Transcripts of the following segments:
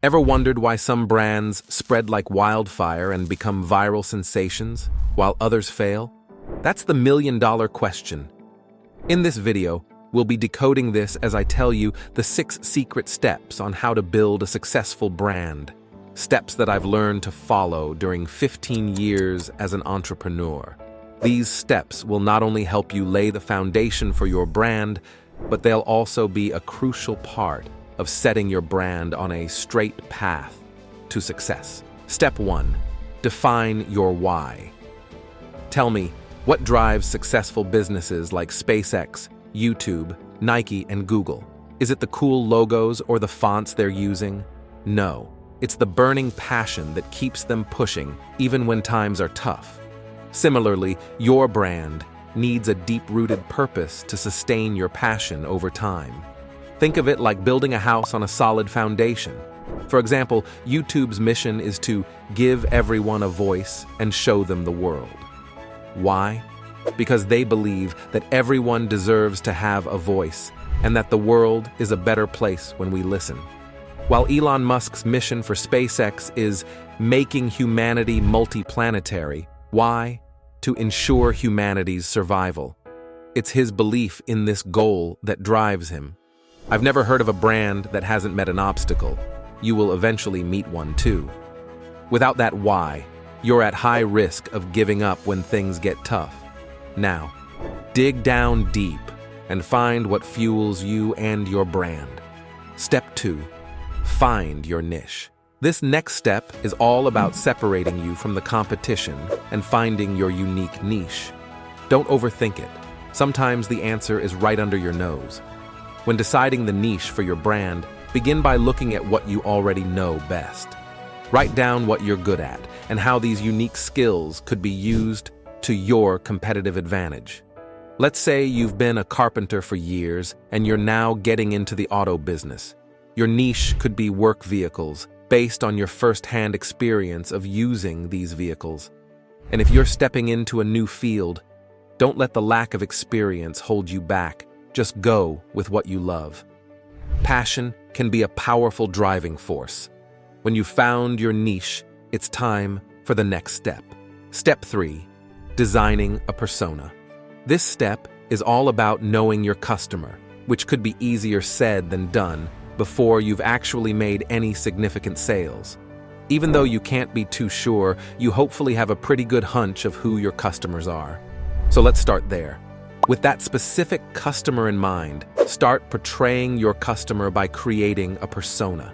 Ever wondered why some brands spread like wildfire and become viral sensations, while others fail? That's the million-dollar question. In this video, we'll be decoding this as I tell you the 6 secret steps on how to build a successful brand. Steps that I've learned to follow during 15 years as an entrepreneur. These steps will not only help you lay the foundation for your brand, but they'll also be a crucial part of setting your brand on a straight path to success. Step 1. Define your why. Tell me, what drives successful businesses like SpaceX, YouTube, Nike, and Google? Is it the cool logos or the fonts they're using? No, it's the burning passion that keeps them pushing even when times are tough. Similarly, your brand needs a deep-rooted purpose to sustain your passion over time. Think of it like building a house on a solid foundation. For example, YouTube's mission is to give everyone a voice and show them the world. Why? Because they believe that everyone deserves to have a voice and that the world is a better place when we listen. While Elon Musk's mission for SpaceX is making humanity multiplanetary, why? To ensure humanity's survival. It's his belief in this goal that drives him. I've never heard of a brand that hasn't met an obstacle. You will eventually meet one too. Without that why, you're at high risk of giving up when things get tough. Now, dig down deep and find what fuels you and your brand. Step 2. Find your niche. This next step is all about separating you from the competition and finding your unique niche. Don't overthink it. Sometimes the answer is right under your nose. When deciding the niche for your brand, begin by looking at what you already know best. Write down what you're good at and how these unique skills could be used to your competitive advantage. Let's say you've been a carpenter for years and you're now getting into the auto business. Your niche could be work vehicles, based on your first-hand experience of using these vehicles. And if you're stepping into a new field, don't let the lack of experience hold you back. Just go with what you love. Passion can be a powerful driving force. When you've found your niche, it's time for the next step. Step 3. Designing a persona. This step is all about knowing your customer, which could be easier said than done before you've actually made any significant sales. Even though you can't be too sure, you hopefully have a pretty good hunch of who your customers are. So let's start there. With that specific customer in mind, start portraying your customer by creating a persona.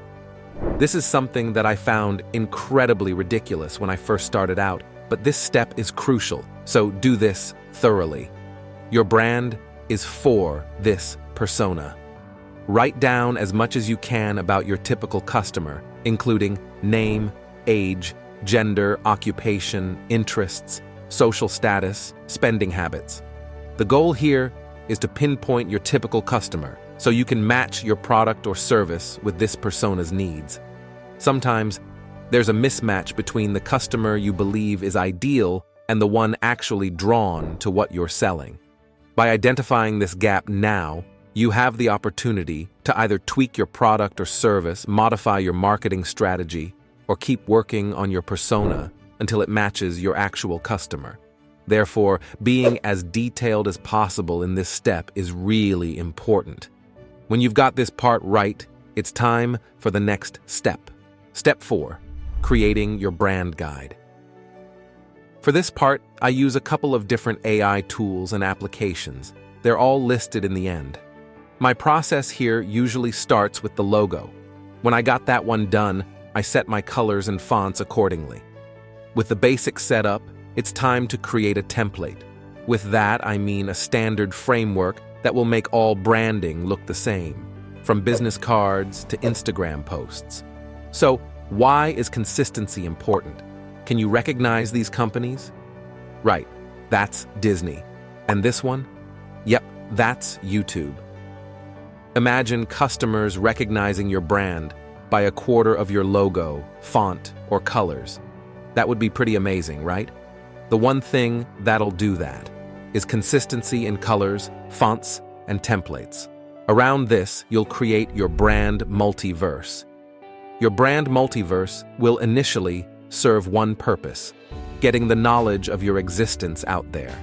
This is something that I found incredibly ridiculous when I first started out, but this step is crucial, so do this thoroughly. Your brand is for this persona. Write down as much as you can about your typical customer, including name, age, gender, occupation, interests, social status, spending habits. The goal here is to pinpoint your typical customer so you can match your product or service with this persona's needs. Sometimes, there's a mismatch between the customer you believe is ideal and the one actually drawn to what you're selling. By identifying this gap now, you have the opportunity to either tweak your product or service, modify your marketing strategy, or keep working on your persona until it matches your actual customer. Therefore, being as detailed as possible in this step is really important. When you've got this part right, it's time for the next step. Step 4. Creating your brand guide. For this part, I use a couple of different AI tools and applications. They're all listed in the end. My process here usually starts with the logo. When I got that one done, I set my colors and fonts accordingly. With the basic setup, it's time to create a template. With that, I mean a standard framework that will make all branding look the same, from business cards to Instagram posts. So, why is consistency important? Can you recognize these companies? Right, that's Disney. And this one? Yep, that's YouTube. Imagine customers recognizing your brand by a quarter of your logo, font, or colors. That would be pretty amazing, right? The one thing that'll do that is consistency in colors, fonts, and templates. Around this, you'll create your brand multiverse. Your brand multiverse will initially serve one purpose: getting the knowledge of your existence out there.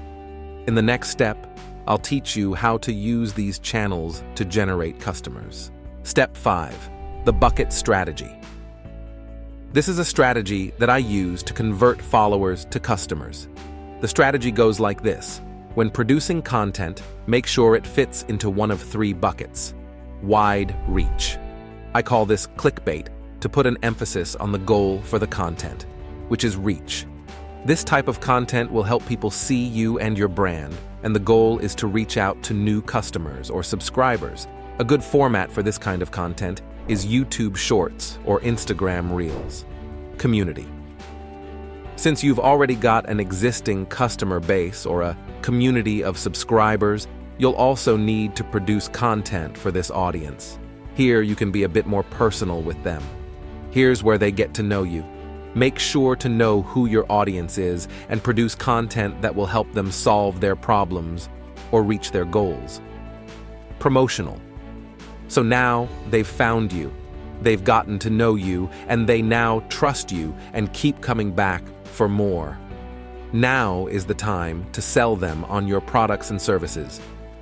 In the next step, I'll teach you how to use these channels to generate customers. Step 5. The bucket strategy. This is a strategy that I use to convert followers to customers. The strategy goes like this. When producing content, make sure it fits into one of 3 buckets. Wide reach. I call this clickbait to put an emphasis on the goal for the content, which is reach. This type of content will help people see you and your brand, and the goal is to reach out to new customers or subscribers. A good format for this kind of content is YouTube Shorts or Instagram Reels. Community. Since you've already got an existing customer base or a community of subscribers, you'll also need to produce content for this audience. Here you can be a bit more personal with them. Here's where they get to know you. Make sure to know who your audience is and produce content that will help them solve their problems or reach their goals. Promotional. So now they've found you, they've gotten to know you, and they now trust you and keep coming back for more. Now is the time to sell them on your products and services.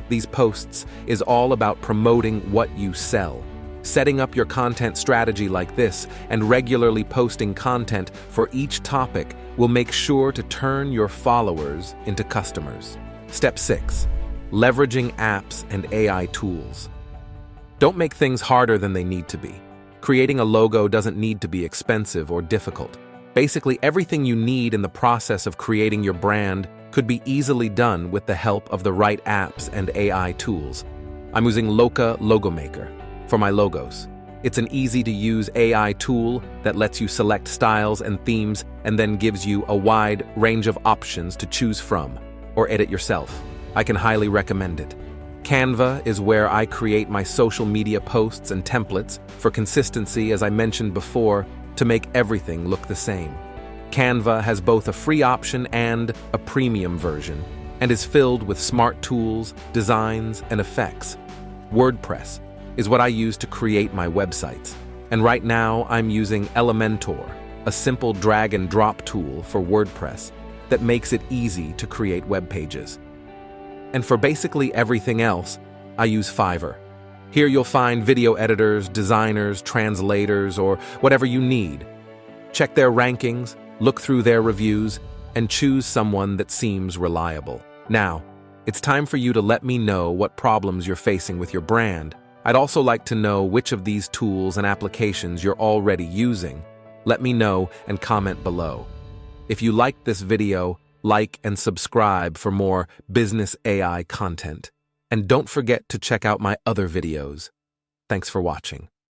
These posts is all about promoting what you sell. Setting up your content strategy like this and regularly posting content for each topic will make sure to turn your followers into customers. Step 6. Leveraging apps and AI tools. Don't make things harder than they need to be. Creating a logo doesn't need to be expensive or difficult. Basically, everything you need in the process of creating your brand could be easily done with the help of the right apps and AI tools. I'm using Loka Logo Maker for my logos. It's an easy-to-use AI tool that lets you select styles and themes and then gives you a wide range of options to choose from or edit yourself. I can highly recommend it. Canva is where I create my social media posts and templates for consistency, as I mentioned before, to make everything look the same. Canva has both a free option and a premium version and is filled with smart tools, designs, and effects. WordPress is what I use to create my websites, and right now I'm using Elementor, a simple drag and drop tool for WordPress that makes it easy to create web pages. And for basically everything else, I use Fiverr. Here you'll find video editors, designers, translators, or whatever you need. Check their rankings, look through their reviews, and choose someone that seems reliable. Now, it's time for you to let me know what problems you're facing with your brand. I'd also like to know which of these tools and applications you're already using. Let me know and comment below. If you liked this video, like and subscribe for more business AI content. And don't forget to check out my other videos. Thanks for watching.